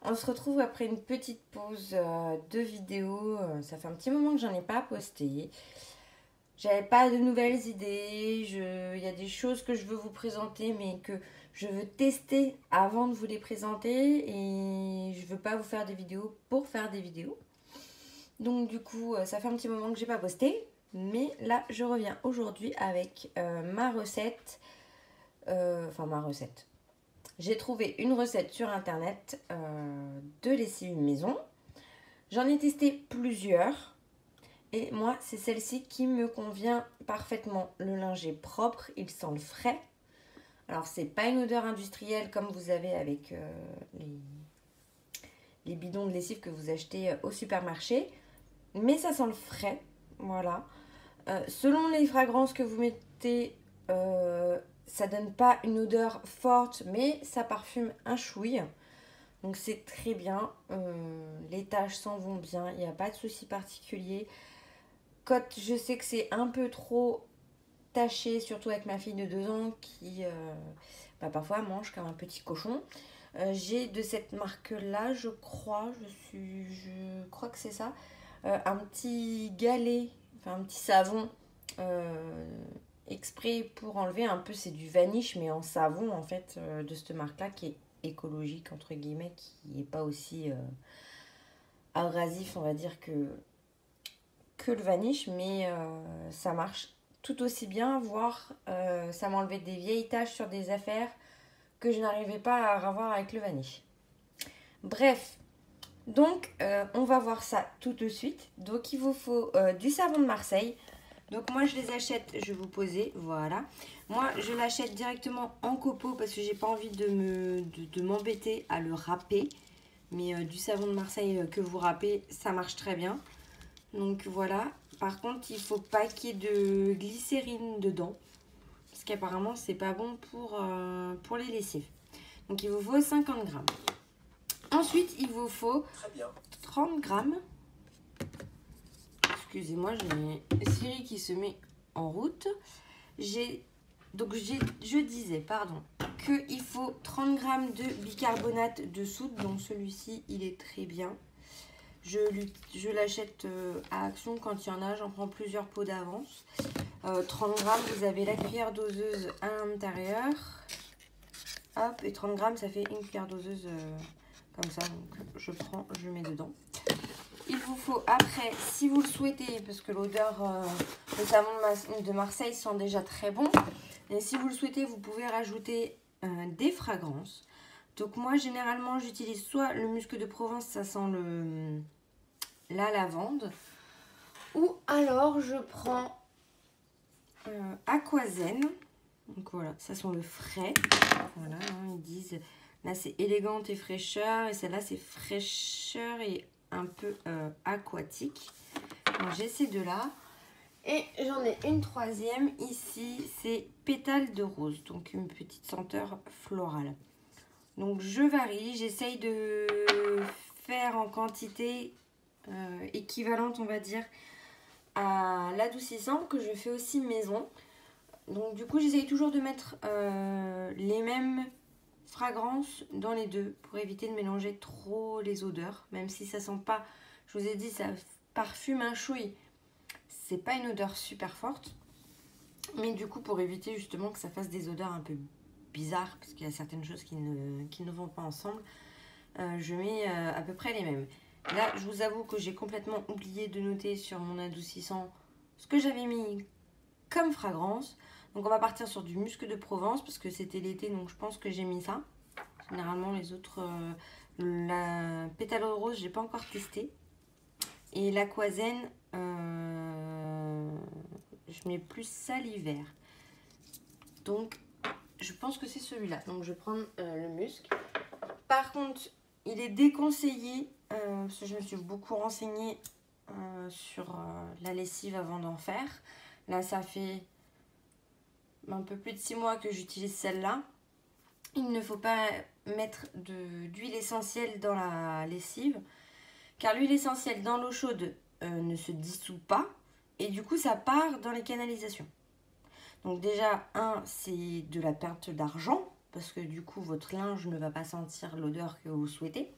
On se retrouve après une petite pause de vidéo. Ça fait un petit moment que j'en ai pas posté. J'avais pas de nouvelles idées. Il y a des choses que je veux vous présenter, mais que je veux tester avant de vous les présenter. Et je veux pas vous faire des vidéos pour faire des vidéos. Donc du coup, ça fait un petit moment que j'ai pas posté. Mais là, je reviens aujourd'hui avec ma recette. Enfin, ma recette. J'ai trouvé une recette sur internet de lessive maison. J'en ai testé plusieurs. Et moi, c'est celle-ci qui me convient parfaitement. Le linge est propre, il sent le frais. Alors, c'est pas une odeur industrielle comme vous avez avec les bidons de lessive que vous achetez au supermarché. Mais ça sent le frais. Voilà. Selon les fragrances que vous mettez, ça donne pas une odeur forte, mais ça parfume un chouille. Donc c'est très bien. Les taches s'en vont bien. Il n'y a pas de souci particulier. Quand je sais que c'est un peu trop taché, surtout avec ma fille de 2 ans qui parfois mange comme un petit cochon. J'ai de cette marque-là, je crois que c'est ça. Un petit galet, enfin un petit savon exprès pour enlever un peu, c'est du vanish mais en savon en fait de cette marque-là qui est écologique entre guillemets, qui n'est pas aussi abrasif on va dire que le vanish, mais ça marche tout aussi bien, voire ça m'enlevait des vieilles taches sur des affaires que je n'arrivais pas à revoir avec le vanish. Bref, donc on va voir ça tout de suite. Donc il vous faut du savon de Marseille. Donc moi je les achète, je vais vous poser, voilà. Moi je l'achète directement en copeaux parce que j'ai pas envie de m'embêter à le râper. Mais du savon de Marseille que vous râpez, ça marche très bien. Donc voilà. Par contre, il faut pas qu'il y ait de glycérine dedans. Parce qu'apparemment, c'est pas bon pour les lessives. Donc il vous faut 50 grammes. Ensuite, il vous faut 30 grammes. Excusez-moi, j'ai Siri qui se met en route. Je disais, pardon, qu'il faut 30 grammes de bicarbonate de soude. Donc celui-ci, il est très bien. Je l'achète à Action quand il y en a, j'en prends plusieurs pots d'avance. 30 grammes, vous avez la cuillère doseuse à l'intérieur. Hop, et 30 grammes, ça fait une cuillère doseuse comme ça. Donc je prends, je mets dedans. Il vous faut après, si vous le souhaitez, parce que l'odeur, le savon de Marseille sent déjà très bon. Et si vous le souhaitez, vous pouvez rajouter des fragrances. Donc moi, généralement, j'utilise soit le musc de Provence, ça sent la lavande. Ou alors, je prends Aquazen. Donc voilà, ça sent le frais. Voilà, hein, ils disent, là c'est élégante et fraîcheur. Et celle-là, c'est fraîcheur et un peu aquatique. Donc j'ai ces deux-là. Et j'en ai une troisième ici, c'est pétales de rose. Donc une petite senteur florale. Donc je varie, j'essaye de faire en quantité équivalente, on va dire, à l'adoucissant que je fais aussi maison. Donc du coup, j'essaye toujours de mettre les mêmes fragrances dans les deux pour éviter de mélanger trop les odeurs, même si ça sent pas, je vous ai dit, ça parfume un chouï. C'est pas une odeur super forte, mais du coup, pour éviter justement que ça fasse des odeurs un peu bizarres, parce qu'il y a certaines choses qui ne vont pas ensemble, je mets à peu près les mêmes. Là, je vous avoue que j'ai complètement oublié de noter sur mon adoucissant ce que j'avais mis comme fragrance. Donc on va partir sur du musc de Provence parce que c'était l'été, donc je pense que j'ai mis ça. Généralement les autres, la pétale de rose, j'ai pas encore testé. Et l'aquazen, je mets plus ça l'hiver. Donc je pense que c'est celui-là. Donc je vais prendre le musc. Par contre, il est déconseillé, parce que je me suis beaucoup renseignée sur la lessive avant d'en faire. Là, ça fait un peu plus de 6 mois que j'utilise celle-là. Il ne faut pas mettre d'huile essentielle dans la lessive, car l'huile essentielle dans l'eau chaude ne se dissout pas, et du coup, ça part dans les canalisations. Donc déjà, c'est de la perte d'argent, parce que du coup, votre linge ne va pas sentir l'odeur que vous souhaitez.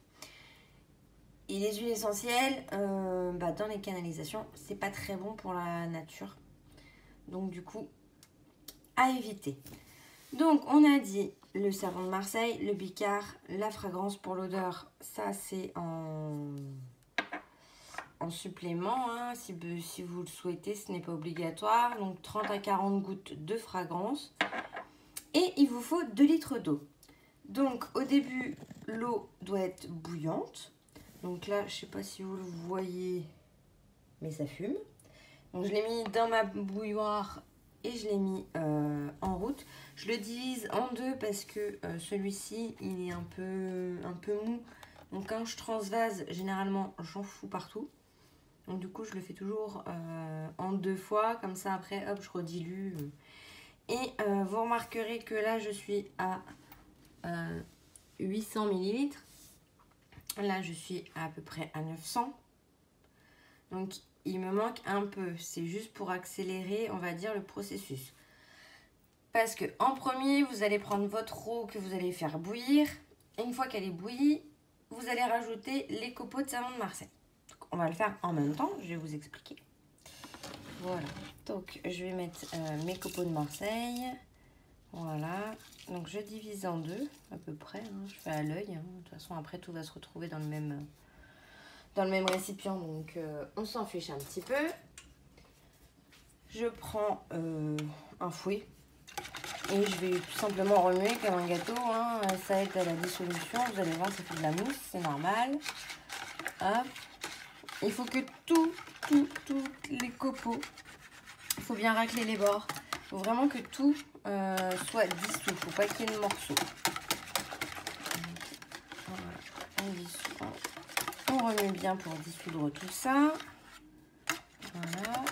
Et les huiles essentielles, dans les canalisations, c'est pas très bon pour la nature. Donc du coup, à éviter. Donc on a dit le savon de Marseille, le bicard, la fragrance pour l'odeur, ça c'est en supplément, hein, si vous le souhaitez, ce n'est pas obligatoire. Donc 30 à 40 gouttes de fragrance. Et il vous faut 2 litres d'eau. Donc au début, l'eau doit être bouillante. Donc là, je ne sais pas si vous le voyez, mais ça fume. Donc je l'ai mis dans ma bouilloire et je l'ai mis en route. Je le divise en deux parce que celui-ci, il est un peu mou. Donc quand je transvase, généralement, j'en fous partout. Donc du coup, je le fais toujours en 2 fois. Comme ça, après, hop, je redilue. Et vous remarquerez que là, je suis à 800 ml. Là, je suis à peu près à 900. Donc, il me manque un peu. C'est juste pour accélérer, on va dire, le processus. Parce que en premier, vous allez prendre votre eau que vous allez faire bouillir. Et une fois qu'elle est bouillie, vous allez rajouter les copeaux de savon de Marseille. Donc, on va le faire en même temps. Je vais vous expliquer. Voilà. Donc, je vais mettre mes copeaux de Marseille. Voilà. Donc, je divise en deux, à peu près. Hein. Je fais à l'œil. Hein. De toute façon, après, tout va se retrouver dans le même récipient. Donc, on s'en fiche un petit peu. Je prends un fouet. Et je vais tout simplement remuer comme un gâteau. Hein. Ça aide à la dissolution. Vous allez voir, ça fait de la mousse. C'est normal. Hop. Il faut que tous les copeaux, il faut bien racler les bords. Il faut vraiment que tout soit dissous. Il ne faut pas qu'il y ait de morceaux. Voilà, on dissout. On remet bien pour dissoudre tout ça. Voilà.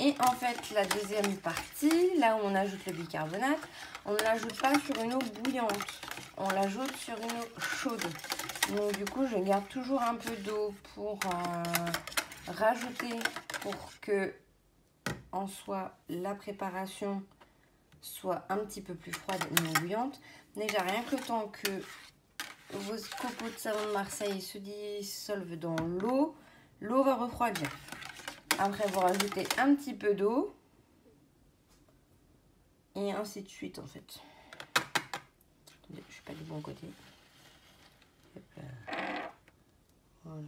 Et en fait, la deuxième partie, là où on ajoute le bicarbonate, on ne l'ajoute pas sur une eau bouillante. On l'ajoute sur une eau chaude. Donc du coup, je garde toujours un peu d'eau pour rajouter pour que en soi la préparation soit un petit peu plus froide et non bouillante. Déjà rien que le temps que vos copeaux de savon de Marseille se dissolvent dans l'eau, l'eau va refroidir. Après vous rajoutez un petit peu d'eau et ainsi de suite en fait. Attendez, je suis pas du bon côté. Voilà.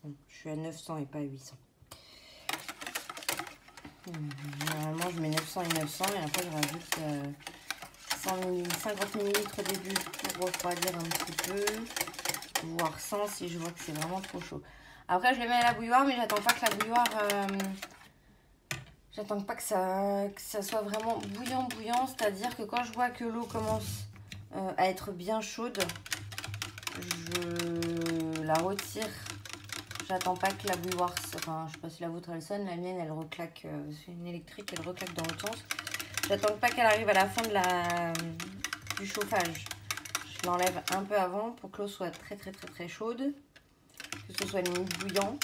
Bon, je suis à 900 et pas à 800. Normalement, je mets 900 et 900 et après, je rajoute 50 ml au début pour refroidir un petit peu, voire 100 si je vois que c'est vraiment trop chaud. Après, je le mets à la bouilloire, mais j'attends pas que la bouilloire... j'attends pas que ça soit vraiment bouillant, c'est-à-dire que quand je vois que l'eau commence à être bien chaude, je la retire. J'attends pas que la bouilloire, enfin je sais pas si la vôtre elle sonne, la mienne elle reclaque, c'est une électrique, elle reclaque dans l'autre sens. J'attends pas qu'elle arrive à la fin du chauffage. Je l'enlève un peu avant pour que l'eau soit très chaude, que ce soit limite bouillant.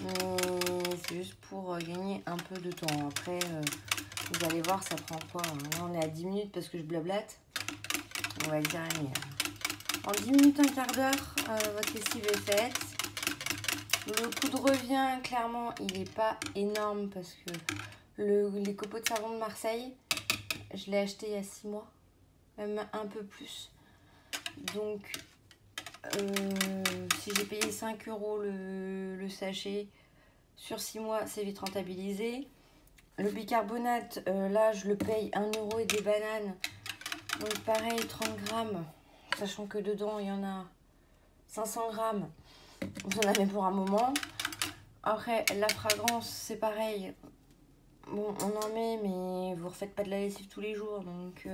Mais c'est juste pour gagner un peu de temps. Après, vous allez voir, ça prend quoi? Là on est à 10 minutes parce que je blablate. On va dire, en 10 minutes, un quart d'heure, votre lessive est faite. Le coût de revient, clairement, il n'est pas énorme parce que les copeaux de savon de Marseille, je l'ai acheté il y a 6 mois, même un peu plus. Donc, si j'ai payé 5 € le sachet, sur 6 mois, c'est vite rentabilisé. Le bicarbonate, là, je le paye 1 € et des bananes. Donc, pareil, 30 grammes, sachant que dedans, il y en a 500 grammes. Vous en avez pour un moment. Après, la fragrance, c'est pareil. Bon, on en met, mais vous ne refaites pas de la lessive tous les jours. Donc,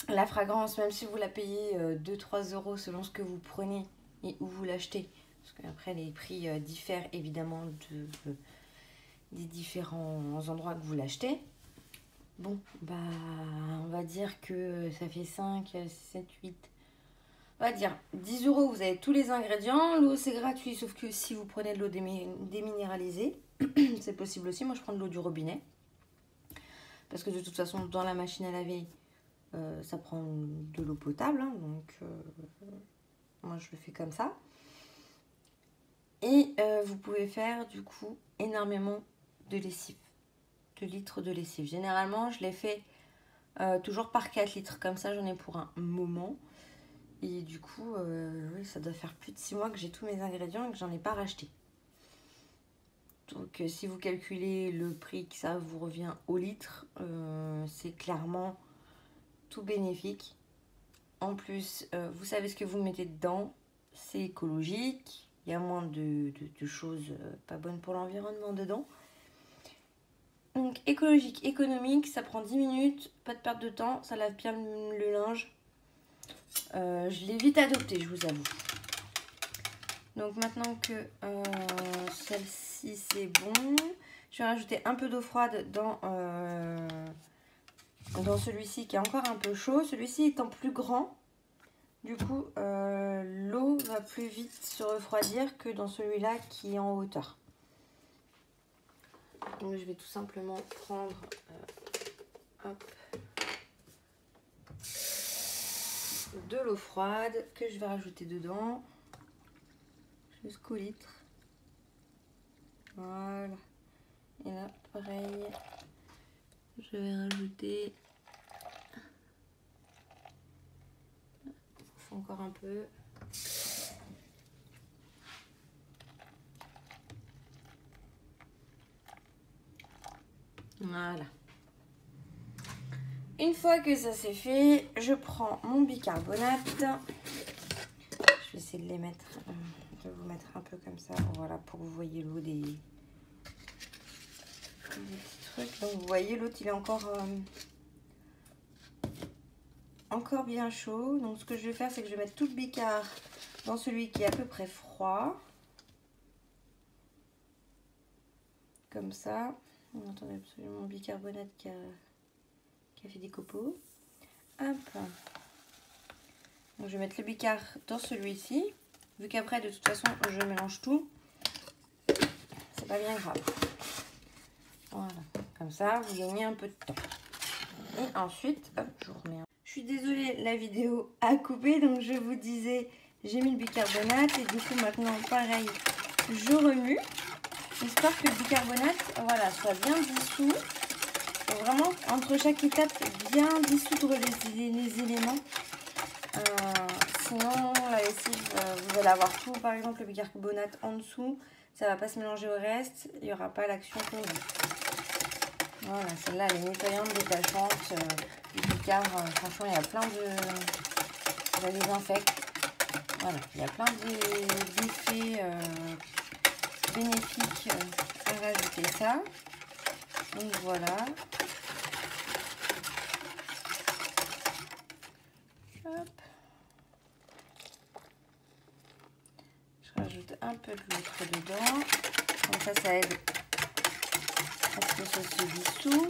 la fragrance, même si vous la payez 2-3 € selon ce que vous prenez et où vous l'achetez. Parce qu'après, les prix diffèrent évidemment des différents endroits que vous l'achetez. Bon, bah, on va dire que ça fait 5, 7, 8... On va dire 10 €, vous avez tous les ingrédients. L'eau, c'est gratuit, sauf que si vous prenez de l'eau déminéralisée, c'est possible aussi. Moi, je prends de l'eau du robinet. Parce que de toute façon, dans la machine à laver, Ça prend de l'eau potable, hein, donc moi je le fais comme ça. Et vous pouvez faire du coup énormément de lessive, de litres de lessive. Généralement je les fais toujours par 4 litres, comme ça j'en ai pour un moment. Et du coup, oui, ça doit faire plus de 6 mois que j'ai tous mes ingrédients et que j'en ai pas racheté. Donc si vous calculez le prix que ça vous revient au litre, c'est clairement tout bénéfique. En plus, vous savez ce que vous mettez dedans, c'est écologique, il y a moins de choses pas bonnes pour l'environnement dedans. Donc écologique, économique, ça prend 10 minutes, pas de perte de temps, ça lave bien le linge. Je l'ai vite adopté, je vous avoue. Donc maintenant que celle-ci c'est bon, je vais rajouter un peu d'eau froide dans celui-ci qui est encore un peu chaud. Celui-ci étant plus grand, du coup l'eau va plus vite se refroidir que dans celui-là qui est en hauteur. Donc je vais tout simplement prendre de l'eau froide que je vais rajouter dedans jusqu'au litre. Voilà. Et là, pareil, je vais rajouter encore un peu. Voilà. Une fois que ça c'est fait, je prends mon bicarbonate. Je vais essayer de les mettre, de vous mettre un peu comme ça, voilà, pour que vous voyez l'eau des petits trucs. Donc vous voyez, l'autre il est encore bien chaud. Donc ce que je vais faire, c'est que je vais mettre tout le bicard dans celui qui est à peu près froid. Comme ça. Attendez, absolument mon bicarbonate qui a fait des copeaux. Hop. Donc je vais mettre le bicard dans celui-ci. Vu qu'après, de toute façon, je mélange tout. C'est pas bien grave. Voilà. Comme ça, vous gagnez un peu de temps. Et ensuite, hop, je vous remets. Je suis désolée, la vidéo a coupé. Donc je vous disais, j'ai mis le bicarbonate. Et du coup, maintenant, pareil, je remue. Histoire que le bicarbonate, voilà, soit bien dissous. Faut vraiment, entre chaque étape, bien dissoudre les éléments. Sinon, la lessive, vous allez avoir tout. Par exemple, le bicarbonate en dessous, ça va pas se mélanger au reste. Il n'y aura pas l'action qu'on veut. Voilà, celle-là, elle est nettoyante, détachante. Le bicard, franchement, il y a plein de... Ça désinfecte. Voilà, il y a plein d'effets bénéfiques à rajouter ça. Donc voilà. Hop. Je rajoute un peu de l'autre dedans. Comme ça aide à ce que ça se dissout.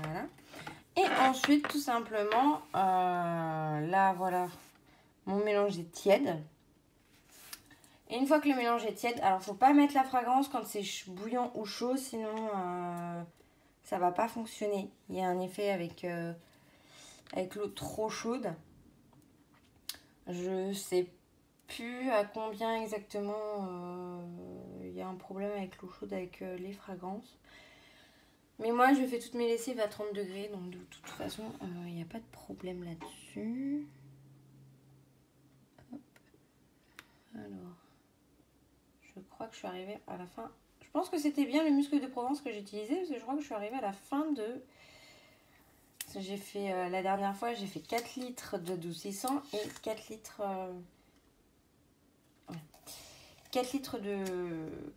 Voilà. Et ensuite, tout simplement, là, voilà, mon mélange est tiède. Et une fois que le mélange est tiède, alors faut pas mettre la fragrance quand c'est bouillant ou chaud, sinon ça va pas fonctionner. Il y a un effet avec l'eau trop chaude. Je sais plus à combien exactement il y a un problème avec l'eau chaude, avec les fragrances. Mais moi je fais toutes mes lessives à 30 degrés, donc de toute façon il n'y a pas de problème là-dessus. Alors, je crois que je suis arrivée à la fin. Je pense que c'était bien le muscle de Provence que j'utilisais, parce que je crois que je suis arrivée à la fin de... J'ai fait, la dernière fois, j'ai fait 4 litres d'adoucissant et 4 litres... 4 litres de...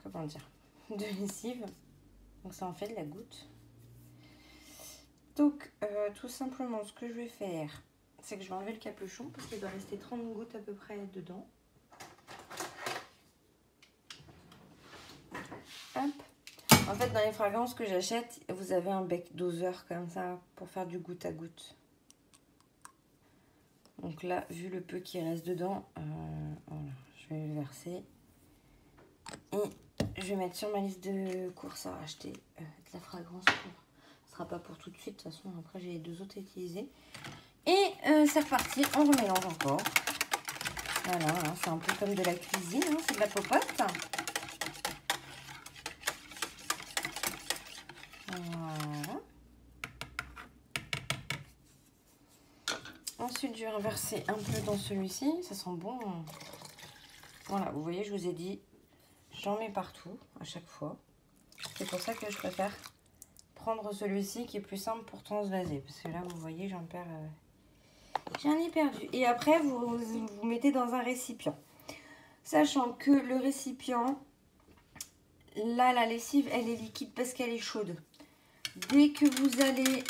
Comment dire, de lessive. Donc ça en fait de la goutte. Donc, tout simplement, ce que je vais faire, c'est que je vais enlever le capuchon, parce qu'il doit rester 30 gouttes à peu près dedans. Hop. En fait, dans les fragrances que j'achète, vous avez un bec doseur comme ça pour faire du goutte à goutte. Donc là, vu le peu qui reste dedans, voilà, je vais le verser. Et je vais mettre sur ma liste de courses à acheter de la fragrance. Ce sera pas pour tout de suite, de toute façon, après j'ai les 2 autres à utiliser. Et c'est reparti, on remélange encore. Voilà, hein, c'est un peu comme de la cuisine, hein, c'est de la popote. Voilà. Ensuite, je vais reverser un peu dans celui-ci. Ça sent bon. Voilà, vous voyez, je vous ai dit, j'en mets partout à chaque fois. C'est pour ça que je préfère prendre celui-ci qui est plus simple pour transvaser. Parce que là, vous voyez, j'en perds... J'en ai perdu. Et après, vous mettez dans un récipient. Sachant que le récipient, là, la lessive, elle est liquide parce qu'elle est chaude. Dès que vous allez,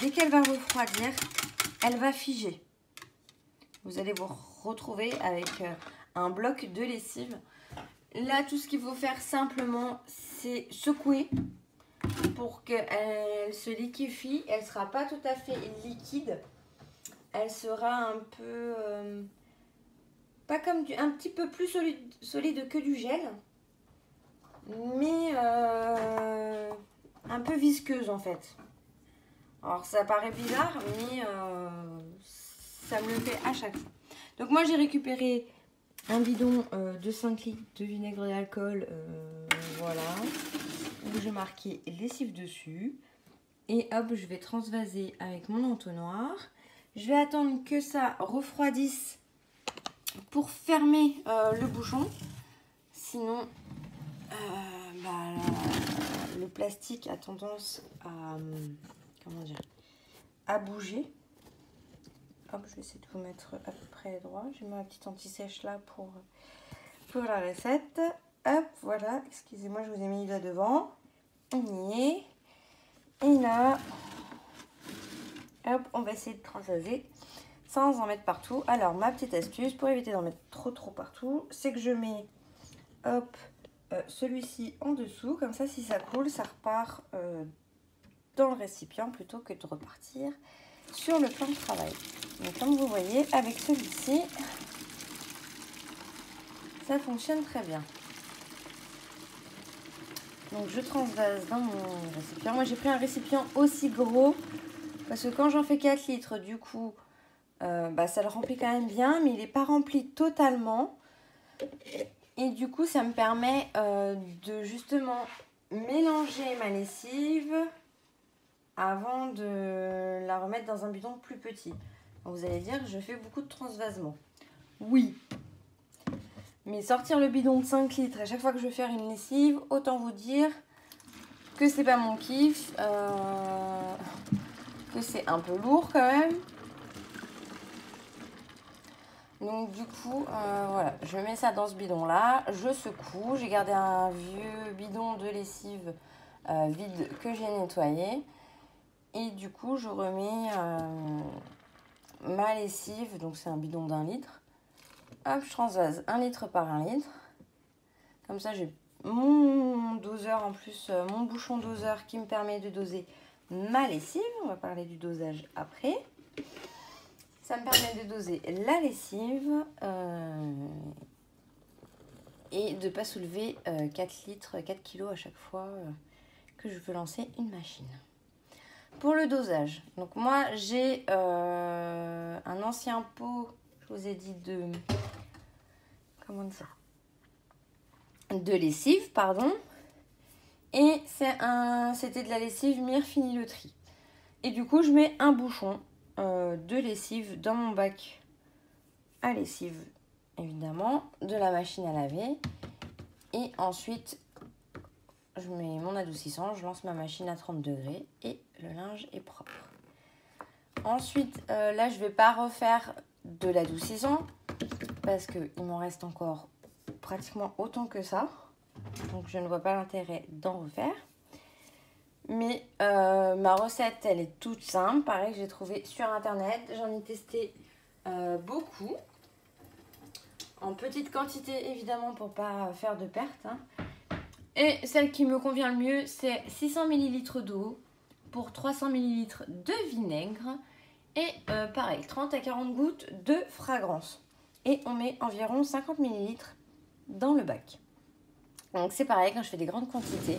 dès qu'elle va refroidir, elle va figer. Vous allez vous retrouver avec un bloc de lessive. Là, tout ce qu'il faut faire simplement, c'est secouer pour qu'elle se liquéfie. Elle ne sera pas tout à fait liquide. Elle sera un peu, pas comme un petit peu plus solide que du gel, mais un peu visqueuse en fait. Alors ça paraît bizarre, mais ça me le fait à chaque fois. Donc moi j'ai récupéré un bidon de 5 litres de vinaigre d'alcool, voilà, où j'ai marqué lessive dessus. Et hop, je vais transvaser avec mon entonnoir. Je vais attendre que ça refroidisse pour fermer le bouchon. Sinon, le plastique a tendance à, comment dire, à bouger. Hop, je vais essayer de vous mettre à peu près droit. J'ai ma petite anti-sèche là pour la recette. Hop, voilà. Excusez-moi, je vous ai mis là devant. On y est. Et là, hop, on va essayer de transvaser sans en mettre partout. Alors, ma petite astuce pour éviter d'en mettre trop partout, c'est que je mets, hop, celui-ci en dessous. Comme ça, si ça coule, ça repart dans le récipient plutôt que de repartir sur le plan de travail. Donc, comme vous voyez, avec celui-ci, ça fonctionne très bien. Donc, je transvase dans mon récipient. Moi, j'ai pris un récipient aussi gros parce que quand j'en fais 4 litres, du coup, ça le remplit quand même bien, mais il n'est pas rempli totalement. Et du coup, ça me permet de justement mélanger ma lessive avant de la remettre dans un bidon plus petit. Donc, vous allez dire, je fais beaucoup de transvasement. Oui. Mais sortir le bidon de 5 litres à chaque fois que je vais faire une lessive, autant vous dire que c'est pas mon kiff, que c'est un peu lourd quand même. Donc du coup, voilà, je mets ça dans ce bidon-là, je secoue. J'ai gardé un vieux bidon de lessive vide que j'ai nettoyé. Et du coup, je remets ma lessive, donc c'est un bidon d'1 litre. Hop, je transvase 1 litre par 1 litre. Comme ça, j'ai mon doseur en plus, mon bouchon doseur qui me permet de doser ma lessive. On va parler du dosage après. Ça me permet de doser la lessive et de ne pas soulever 4 litres, 4 kilos à chaque fois que je veux lancer une machine. Pour le dosage, donc moi j'ai un ancien pot, je vous ai dit de lessive, pardon. Et c'était de la lessive Mire-Fini-le-Tri. Et du coup, je mets un bouchon de lessive dans mon bac à lessive, évidemment, de la machine à laver. Et ensuite, je mets mon adoucissant, je lance ma machine à 30 degrés et le linge est propre. Ensuite, là, je ne vais pas refaire de l'adoucissant parce qu'il m'en reste encore pratiquement autant que ça. Donc, je ne vois pas l'intérêt d'en refaire. Mais ma recette, elle est toute simple. Pareil, que j'ai trouvé sur internet. J'en ai testé beaucoup. En petite quantité, évidemment, pour pas faire de perte. Hein. Et celle qui me convient le mieux, c'est 600 ml d'eau pour 300 ml de vinaigre. Et pareil, 30 à 40 gouttes de fragrance. Et on met environ 50 ml dans le bac. Donc c'est pareil, quand je fais des grandes quantités,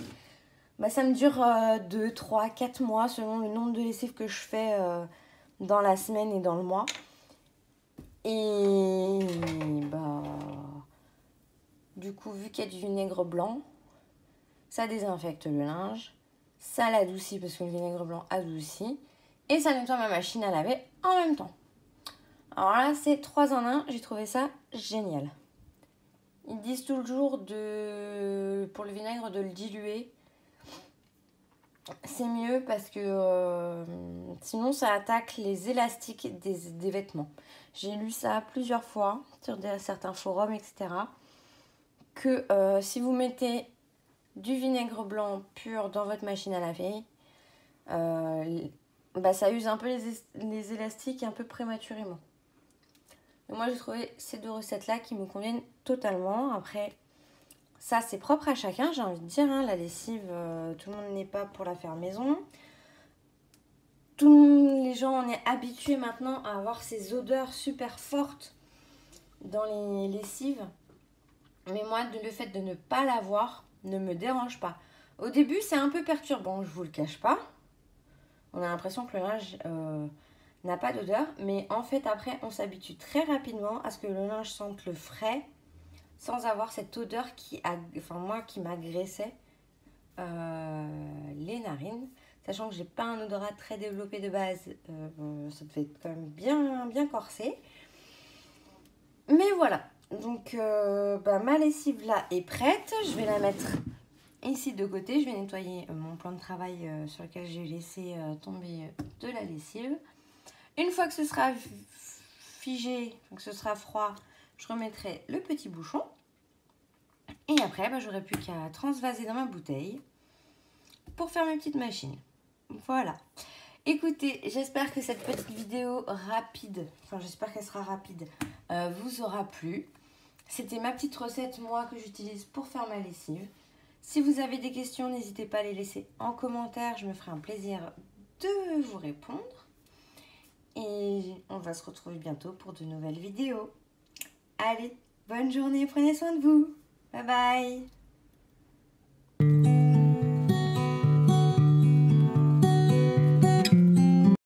bah, ça me dure 2, 3, 4 mois selon le nombre de lessives que je fais dans la semaine et dans le mois. Et bah, du coup, vu qu'il y a du vinaigre blanc, ça désinfecte le linge, ça l'adoucit parce que le vinaigre blanc adoucit, et ça nettoie ma machine à laver en même temps. Alors là, c'est 3 en 1, j'ai trouvé ça génial. Ils disent toujours pour le vinaigre de le diluer. C'est mieux parce que sinon ça attaque les élastiques des vêtements. J'ai lu ça plusieurs fois sur certains forums, etc. Que si vous mettez du vinaigre blanc pur dans votre machine à laver, bah, ça use un peu les élastiques un peu prématurément. Et moi j'ai trouvé ces 2 recettes là qui me conviennent totalement. Après ça c'est propre à chacun, j'ai envie de dire, hein. La lessive, tout le monde n'est pas pour la faire maison. Tous les gens, on est habitués maintenant à avoir ces odeurs super fortes dans les lessives. Mais moi, le fait de ne pas l'avoir ne me dérange pas. Au début, c'est un peu perturbant, je vous le cache pas. On a l'impression que le linge n'a pas d'odeur. Mais en fait, après, on s'habitue très rapidement à ce que le linge sente le frais sans avoir cette odeur qui m'agressait les narines. Sachant que j'ai pas un odorat très développé de base, ça devait être quand même bien corsé. Mais voilà, donc ma lessive là est prête. Je vais la mettre ici de côté. Je vais nettoyer mon plan de travail sur lequel j'ai laissé tomber de la lessive. Une fois que ce sera figé, que ce sera froid, je remettrai le petit bouchon. Et après, j'aurai plus qu'à transvaser dans ma bouteille pour faire mes petites machines. Voilà. Écoutez, j'espère que cette petite vidéo rapide, j'espère qu'elle sera rapide, vous aura plu. C'était ma petite recette, moi, que j'utilise pour faire ma lessive. Si vous avez des questions, n'hésitez pas à les laisser en commentaire. Je me ferai un plaisir de vous répondre. Et on va se retrouver bientôt pour de nouvelles vidéos. Allez, bonne journée, prenez soin de vous. Bye bye.